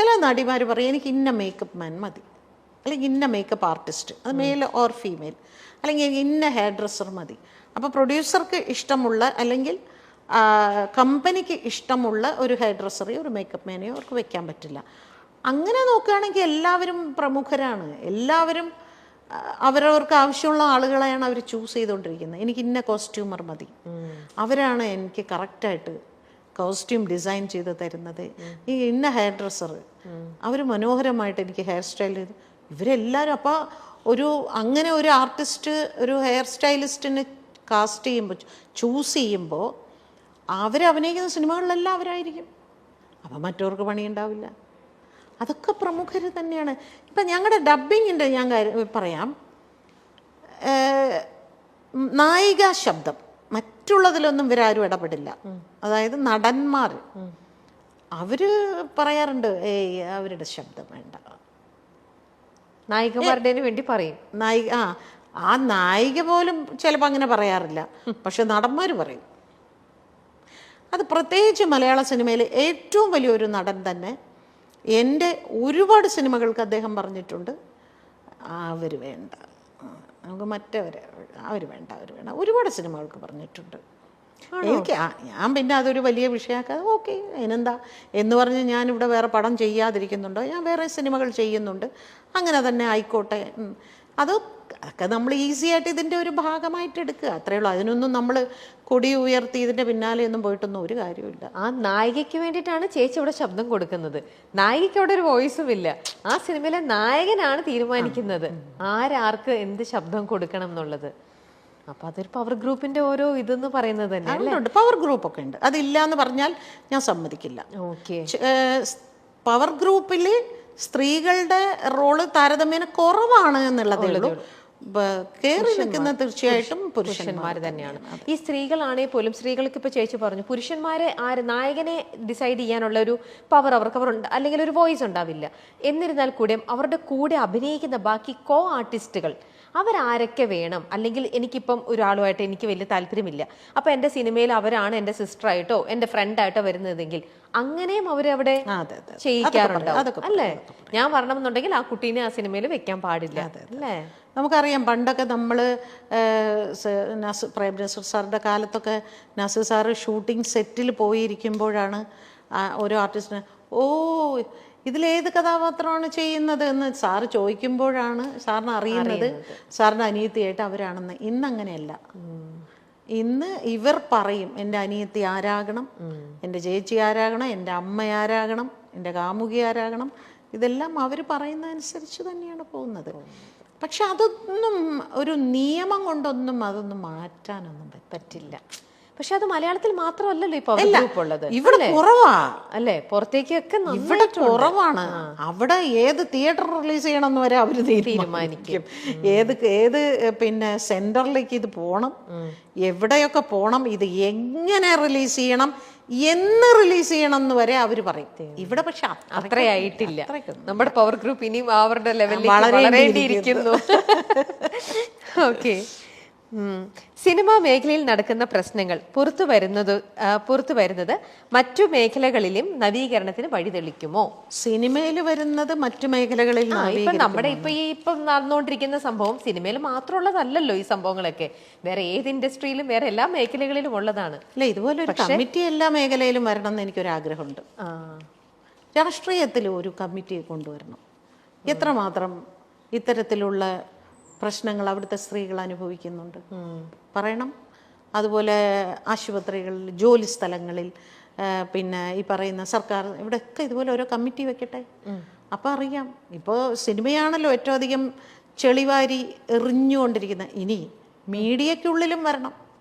ചില നടിമാർ പറയും എനിക്ക് ഇന്ന മേക്കപ്പ് മാൻ മതി, അല്ലെങ്കിൽ ഇന്ന മേക്കപ്പ് ആർട്ടിസ്റ്റ്, അത് മെയിൽ ഓർ ഫീമെയിൽ, അല്ലെങ്കിൽ ഇന്ന ഹെയർ ഡ്രസ്സർ മതി. അപ്പോൾ പ്രൊഡ്യൂസർക്ക് ഇഷ്ടമുള്ള അല്ലെങ്കിൽ കമ്പനിക്ക് ഇഷ്ടമുള്ള ഒരു ഹെയർ ഡ്രസ്സറെയോ ഒരു മേക്കപ്പ് മാനെയോ അവർക്ക് വെക്കാൻ പറ്റില്ല. അങ്ങനെ നോക്കുകയാണെങ്കിൽ എല്ലാവരും പ്രമുഖരാണ്, എല്ലാവരും അവരവർക്ക് ആവശ്യമുള്ള ആളുകളെയാണ് അവർ ചൂസ് ചെയ്തുകൊണ്ടിരിക്കുന്നത്. എനിക്ക് ഇന്ന കോസ്റ്റ്യൂമർ മതി, അവരാണ് എനിക്ക് കറക്റ്റായിട്ട് കോസ്റ്റ്യൂം ഡിസൈൻ ചെയ്ത് തരുന്നത്. ഈ ഇന്ന ഹെയർ ഡ്രസ്സർ അവർ മനോഹരമായിട്ട് എനിക്ക് ഹെയർ സ്റ്റൈൽ ചെയ്ത്, ഇവരെല്ലാവരും. അപ്പോൾ അങ്ങനെ ഒരു ആർട്ടിസ്റ്റ് ഒരു ഹെയർ സ്റ്റൈലിസ്റ്റിനെ കാസ്റ്റ് ചെയ്യുമ്പോൾ ചൂസ് ചെയ്യുമ്പോൾ അവരഭിനയിക്കുന്ന സിനിമകളിലെല്ലാം അവരായിരിക്കും. അപ്പം മറ്റവർക്ക് പണിയുണ്ടാവില്ല. അതൊക്കെ പ്രമുഖർ തന്നെയാണ്. ഇപ്പം ഞങ്ങളുടെ ഡബ്ബിങ്ങിൻ്റെ ഞാൻ പറയാം, നായിക ശബ്ദം മറ്റുള്ളതിലൊന്നും ഇവരാരും ഇടപെടില്ല. അതായത് നടന്മാർ അവർ പറയാറുണ്ട്, അവരുടെ ശബ്ദം വേണ്ട, നായികമാരുടെ വേണ്ടി പറയും. ആ നായിക പോലും ചിലപ്പോൾ അങ്ങനെ പറയാറില്ല, പക്ഷെ നടന്മാർ പറയും. അത് പ്രത്യേകിച്ച് മലയാള സിനിമയിൽ ഏറ്റവും വലിയൊരു നടൻ തന്നെ എൻ്റെ ഒരുപാട് സിനിമകൾക്ക് അദ്ദേഹം പറഞ്ഞിട്ടുണ്ട്, അവർ വേണ്ട, നമുക്ക് അവർ വേണ്ട ഒരുപാട് സിനിമകൾക്ക് പറഞ്ഞിട്ടുണ്ട്. എനിക്ക് ഞാൻ പിന്നെ അതൊരു വലിയ വിഷയമാക്കാതെ ഓക്കെ അതിനെന്താ എന്ന് പറഞ്ഞ് ഞാനിവിടെ വേറെ പടം ചെയ്യാതിരിക്കുന്നുണ്ടോ, ഞാൻ വേറെ സിനിമകൾ ചെയ്യുന്നുണ്ട്, അങ്ങനെ തന്നെ ആയിക്കോട്ടെ. അതൊക്കെ നമ്മൾ ഈസി ആയിട്ട് ഇതിൻ്റെ ഒരു ഭാഗമായിട്ട് എടുക്കുക, അത്രയേ ഉള്ളൂ. അതിനൊന്നും നമ്മൾ കൊടി ഉയർത്തി ഇതിൻ്റെ പിന്നാലെ ഒന്നും പോയിട്ടൊന്നും ഒരു കാര്യമില്ല. ആ നായികയ്ക്ക് വേണ്ടിയിട്ടാണ് ചേച്ചി ഇവിടെ ശബ്ദം കൊടുക്കുന്നത്. നായികയ്ക്ക് അവിടെ ഒരു വോയിസും ഇല്ല. ആ സിനിമയിലെ നായകനാണ് തീരുമാനിക്കുന്നത് ആരാർക്ക് എന്ത് ശബ്ദം കൊടുക്കണം എന്നുള്ളത്. അപ്പൊ അതൊരു പവർ ഗ്രൂപ്പിന്റെ ഓരോ ഇതെന്ന് പറയുന്നത് തന്നെ. പവർ ഗ്രൂപ്പ് ഒക്കെ ഉണ്ട്, അതില്ല എന്ന് പറഞ്ഞാൽ ഞാൻ സമ്മതിക്കില്ല. ഓക്കെ, പവർ ഗ്രൂപ്പിൽ സ്ത്രീകളുടെ റോള് താരതമ്യേന കുറവാണ് എന്നുള്ളതേ ഉള്ളൂ. കയറി നിൽക്കുന്ന തീർച്ചയായിട്ടും പുരുഷന്മാർ തന്നെയാണ്. ഈ സ്ത്രീകളാണെങ്കിൽ പോലും, സ്ത്രീകൾക്ക് ഇപ്പൊ ചേച്ചി പറഞ്ഞു, പുരുഷന്മാരെ നായകനെ ഡിസൈഡ് ചെയ്യാനുള്ള ഒരു പവർ അവർ അല്ലെങ്കിൽ ഒരു വോയിസ് ഉണ്ടാവില്ല. എന്നിരുന്നാൽ കൂടെ അവരുടെ കൂടെ അഭിനയിക്കുന്ന ബാക്കി കോ ആർട്ടിസ്റ്റുകൾ അവരാരൊക്കെ വേണം, അല്ലെങ്കിൽ എനിക്കിപ്പം ഒരാളുമായിട്ട് എനിക്ക് വലിയ താല്പര്യമില്ല, അപ്പൊ എൻ്റെ സിനിമയിൽ അവരാണ് എൻ്റെ സിസ്റ്ററായിട്ടോ എൻ്റെ ഫ്രണ്ടായിട്ടോ വരുന്നതെങ്കിൽ അങ്ങനെയും അവരവിടെ ചെയ്യിക്കാറുണ്ടാവും അല്ലേ? ഞാൻ വരണമെന്നുണ്ടെങ്കിൽ ആ കുട്ടീനെ ആ സിനിമയിൽ വെക്കാൻ പാടില്ല അല്ലേ? നമുക്കറിയാം പണ്ടൊക്കെ നമ്മൾ പ്രേം നസീർ സാറിൻ്റെ കാലത്തൊക്കെ നസീർ സാറ് ഷൂട്ടിംഗ് സെറ്റിൽ പോയിരിക്കുമ്പോഴാണ് ഓരോ ആർട്ടിസ്റ്റിന് ഇതിലേത് കഥാപാത്രമാണ് ചെയ്യുന്നത് എന്ന് സാറ് ചോദിക്കുമ്പോഴാണ് സാറിന് അറിയുന്നത് സാറിൻ്റെ അനിയത്തിയായിട്ട് അവരാണെന്ന്. ഇന്നങ്ങനെയല്ല. ഇന്ന് ഇവർ പറയും എൻ്റെ അനിയത്തി ആരാകണം, എൻ്റെ ചേച്ചി ആരാകണം, എൻ്റെ അമ്മ ആരാകണം, എൻ്റെ കാമുകി ആരാകണം, ഇതെല്ലാം അവർ പറയുന്നതനുസരിച്ച് തന്നെയാണ് പോകുന്നത്. പക്ഷെ അതൊന്നും ഒരു നിയമം കൊണ്ടൊന്നും അതൊന്നും മാറ്റാനൊന്നും പറ്റില്ല. പക്ഷെ അത് മലയാളത്തിൽ മാത്രമല്ലല്ലോ ഇപ്പൊ ഉള്ളത്, ഇവിടെ കുറവാ അല്ലേ? പുറത്തേക്കൊക്കെ ഇവിടെ കുറവാണ്. അവിടെ ഏത് തിയേറ്റർ റിലീസ് ചെയ്യണമെന്ന് വരെ അവർ തീരുമാനിക്കും. ഏത് പിന്നെ സെന്ററിലേക്ക് ഇത് പോകണം, എവിടെയൊക്കെ പോകണം, ഇത് എങ്ങനെ റിലീസ് ചെയ്യണം, എന്ന് റിലീസ് ചെയ്യണം എന്ന് വരെ അവർ പറയും. ഇവിടെ പക്ഷെ അത്രയായിട്ടില്ല. നമ്മുടെ പവർ ഗ്രൂപ്പ് ഇനിയും അവരുടെ ലെവലിൽ വളരേണ്ടിയിരിക്കുന്നു. ഓക്കെ, സിനിമാ മേഖലയിൽ നടക്കുന്ന പ്രശ്നങ്ങൾ പുറത്തു വരുന്നത് മറ്റു മേഖലകളിലും നവീകരണത്തിന് വഴിതെളിക്കുമോ? സിനിമയിൽ വരുന്നത് മറ്റു മേഖലകളിൽ നമ്മുടെ ഇപ്പം നടന്നുകൊണ്ടിരിക്കുന്ന സംഭവം സിനിമയിൽ മാത്രമുള്ളതല്ലല്ലോ. ഈ സംഭവങ്ങളൊക്കെ വേറെ ഏത് ഇൻഡസ്ട്രിയിലും വേറെ എല്ലാ മേഖലകളിലും ഉള്ളതാണ്. അല്ല, ഇതുപോലെ ഒരു കമ്മിറ്റി എല്ലാ മേഖലയിലും വരണം എന്ന് എനിക്കൊരാഗ്രഹമുണ്ട്. രാഷ്ട്രീയത്തിൽ ഒരു കമ്മിറ്റി കൊണ്ടുവരണം. എത്രമാത്രം ഇത്തരത്തിലുള്ള പ്രശ്നങ്ങൾ അവിടുത്തെ സ്ത്രീകൾ അനുഭവിക്കുന്നുണ്ട് പറയണം. അതുപോലെ ആശുപത്രികളിൽ, ജോലി സ്ഥലങ്ങളിൽ, പിന്നെ ഈ പറയുന്ന സർക്കാർ, ഇവിടെയൊക്കെ ഇതുപോലെ ഓരോ കമ്മിറ്റി വെക്കട്ടെ. അപ്പം അറിയാം. ഇപ്പോൾ സിനിമയാണല്ലോ ഏറ്റവും അധികം ചെളിവാരി എറിഞ്ഞുകൊണ്ടിരിക്കുന്നത്. ഇനി മീഡിയയ്ക്കുള്ളിലും വരണം.